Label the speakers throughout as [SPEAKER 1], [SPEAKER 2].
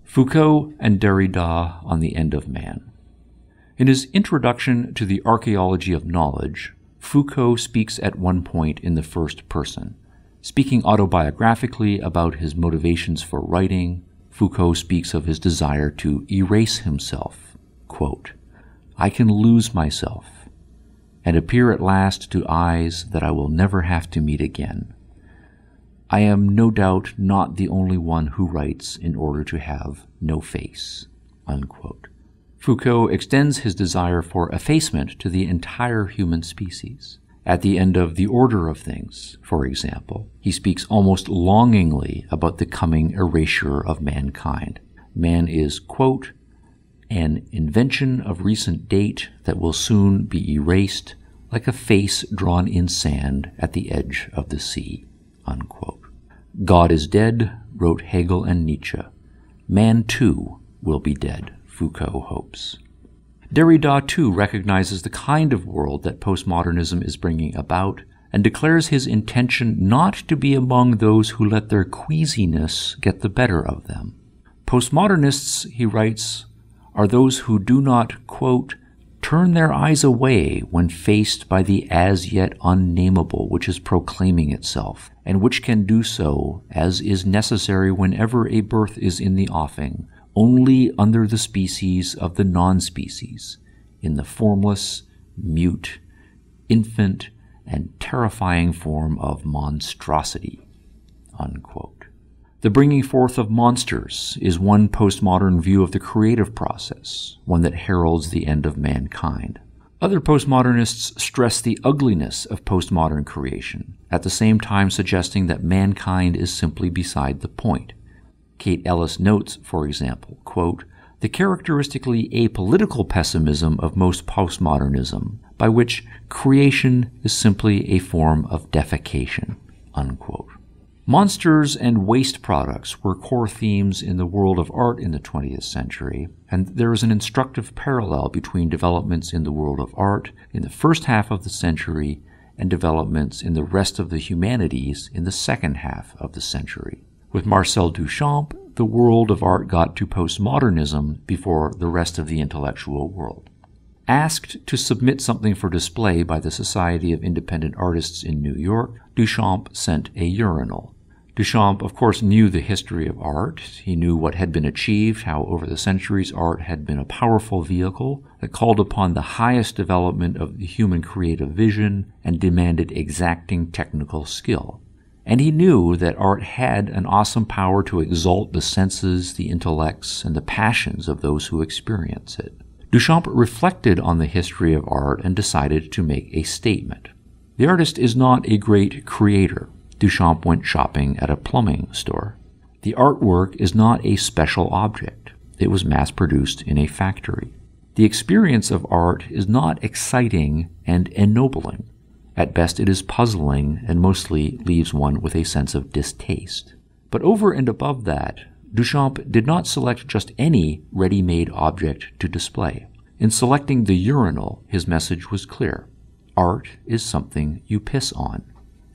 [SPEAKER 1] Foucault and Derrida on the End of Man. In his Introduction to the Archaeology of Knowledge, Foucault speaks at one point in the first person. Speaking autobiographically about his motivations for writing, Foucault speaks of his desire to erase himself. Quote, "I can lose myself and appear at last to eyes that I will never have to meet again. I am no doubt not the only one who writes in order to have no face." Unquote. Foucault extends his desire for effacement to the entire human species. At the end of The Order of Things, for example, he speaks almost longingly about the coming erasure of mankind. Man is, quote, "an invention of recent date that will soon be erased like a face drawn in sand at the edge of the sea." Unquote. God is dead, wrote Hegel and Nietzsche. Man, too, will be dead, Foucault hopes. Derrida, too, recognizes the kind of world that postmodernism is bringing about and declares his intention not to be among those who let their queasiness get the better of them. Postmodernists, he writes, are those who do not, quote, "turn their eyes away when faced by the as yet unnameable which is proclaiming itself, and which can do so, as is necessary whenever a birth is in the offing, only under the species of the non-species, in the formless, mute, infant, and terrifying form of monstrosity." Unquote. The bringing forth of monsters is one postmodern view of the creative process, one that heralds the end of mankind. Other postmodernists stress the ugliness of postmodern creation, at the same time suggesting that mankind is simply beside the point. Kate Ellis notes, for example, quote, "the characteristically apolitical pessimism of most postmodernism, by which creation is simply a form of defecation." Unquote. Monsters and waste products were core themes in the world of art in the 20th century, and there is an instructive parallel between developments in the world of art in the first half of the century and developments in the rest of the humanities in the second half of the century. With Marcel Duchamp, the world of art got to postmodernism before the rest of the intellectual world. Asked to submit something for display by the Society of Independent Artists in New York, Duchamp sent a urinal. Duchamp, of course, knew the history of art. He knew what had been achieved, how over the centuries art had been a powerful vehicle that called upon the highest development of the human creative vision and demanded exacting technical skill. And he knew that art had an awesome power to exalt the senses, the intellects, and the passions of those who experience it. Duchamp reflected on the history of art and decided to make a statement. The artist is not a great creator. Duchamp went shopping at a plumbing store. The artwork is not a special object. It was mass-produced in a factory. The experience of art is not exciting and ennobling. At best it is puzzling and mostly leaves one with a sense of distaste. But over and above that, Duchamp did not select just any ready-made object to display. In selecting the urinal, his message was clear. Art is something you piss on.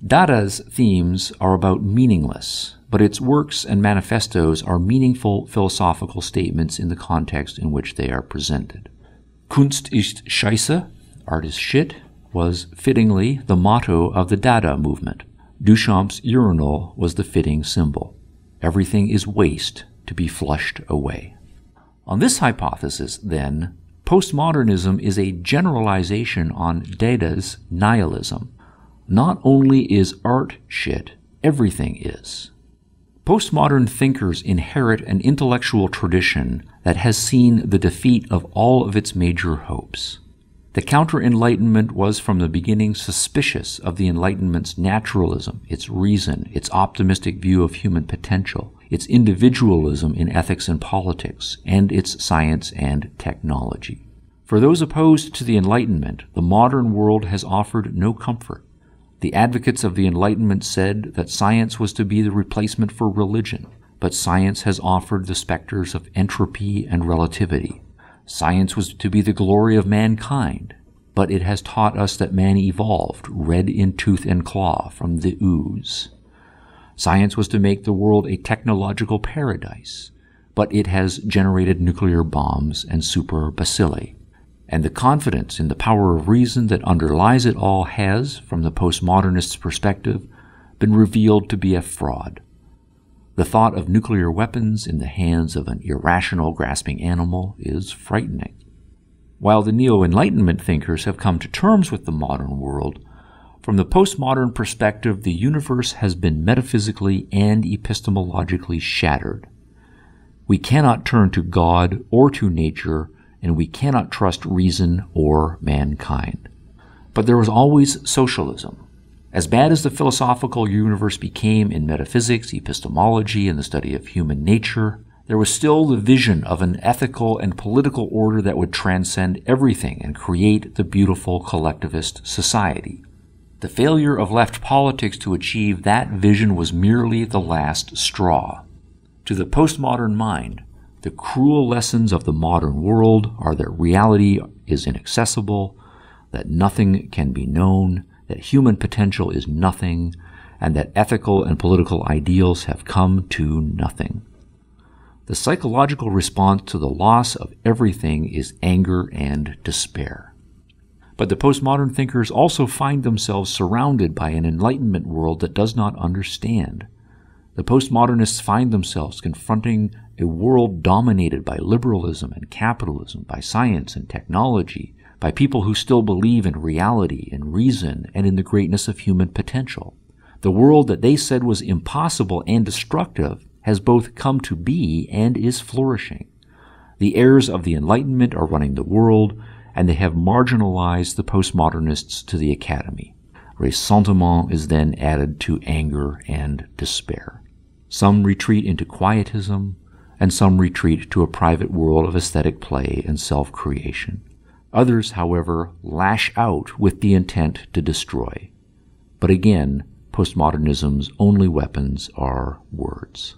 [SPEAKER 1] Dada's themes are about meaningless, but its works and manifestos are meaningful philosophical statements in the context in which they are presented. Kunst ist Scheiße, art is shit, was fittingly the motto of the Dada movement. Duchamp's urinal was the fitting symbol. Everything is waste to be flushed away. On this hypothesis, then, postmodernism is a generalization on Dada's nihilism. Not only is art shit, everything is. Postmodern thinkers inherit an intellectual tradition that has seen the defeat of all of its major hopes. The Counter-Enlightenment was from the beginning suspicious of the Enlightenment's naturalism, its reason, its optimistic view of human potential, its individualism in ethics and politics, and its science and technology. For those opposed to the Enlightenment, the modern world has offered no comfort. The advocates of the Enlightenment said that science was to be the replacement for religion, but science has offered the specters of entropy and relativity. Science was to be the glory of mankind, but it has taught us that man evolved, red in tooth and claw, from the ooze. Science was to make the world a technological paradise, but it has generated nuclear bombs and super bacilli. And the confidence in the power of reason that underlies it all has, from the postmodernist's perspective, been revealed to be a fraud. The thought of nuclear weapons in the hands of an irrational, grasping animal is frightening. While the Neo-Enlightenment thinkers have come to terms with the modern world, from the postmodern perspective, the universe has been metaphysically and epistemologically shattered. We cannot turn to God or to nature, and we cannot trust reason or mankind. But there was always socialism. As bad as the philosophical universe became in metaphysics, epistemology, and the study of human nature, there was still the vision of an ethical and political order that would transcend everything and create the beautiful collectivist society. The failure of left politics to achieve that vision was merely the last straw. To the postmodern mind, the cruel lessons of the modern world are that reality is inaccessible, that nothing can be known, that human potential is nothing, and that ethical and political ideals have come to nothing. The psychological response to the loss of everything is anger and despair. But the postmodern thinkers also find themselves surrounded by an Enlightenment world that does not understand. The postmodernists find themselves confronting a world dominated by liberalism and capitalism, by science and technology, by people who still believe in reality and reason and in the greatness of human potential. The world that they said was impossible and destructive has both come to be and is flourishing. The heirs of the Enlightenment are running the world, and they have marginalized the postmodernists to the academy. Ressentiment is then added to anger and despair. Some retreat into quietism, and some retreat to a private world of aesthetic play and self-creation. Others, however, lash out with the intent to destroy. But again, postmodernism's only weapons are words.